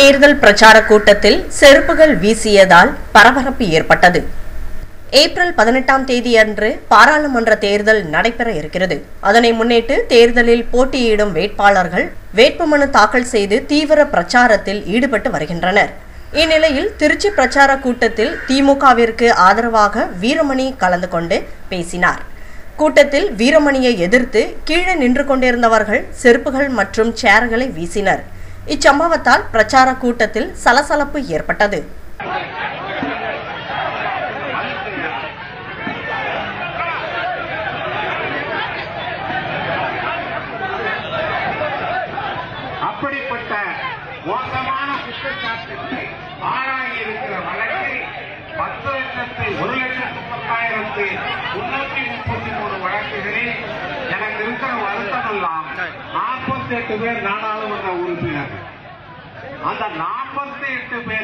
தேர்தல் பிரச்சார கூட்டத்தில் செருப்புகள் வீசியதால் பரபரப்பு ஏற்பட்டது. ஏப்ரல் 18ஆம் தேதி அன்று பாராளுமன்ற தேர்தல் நடைபெற இருக்கிறது. அதனை முன்னிட்டு தேர்தலில் போட்டியிடும் வேட்பாளர்கள் வேட்புமனு தாக்கல் செய்து தீவிர பிரச்சாரத்தில் ஈடுபட்டு வருகின்றனர். இந்நிலையில் திருச்சி பிரச்சார கூட்டத்தில் திமுகவிற்கு ஆதரவாக வீரமணி கலந்து கொண்டு பேசினார். கூட்டத்தில் வீரமணியை எதிர்த்து கீழே நின்று கொண்டிருந்தவர்கள் செருப்புகள் மற்றும் சேர்களை வீசினர். இச்சம்பவத்தால் பிரச்சார கூட்டத்தில் சலசலப்பு ஏற்பட்டது. அப்படிப்பட்ட மோசமான குற்றச்சாட்டுக்கு ஆளாகி இருக்கிற வழக்கில் 10,01,10,333 வழக்குகளில் எனக்கு இருக்கிற வருத்தமெல்லாம் 48 பேர் நாடாளுமன்ற உறுப்பினர். அந்த 48 பேர்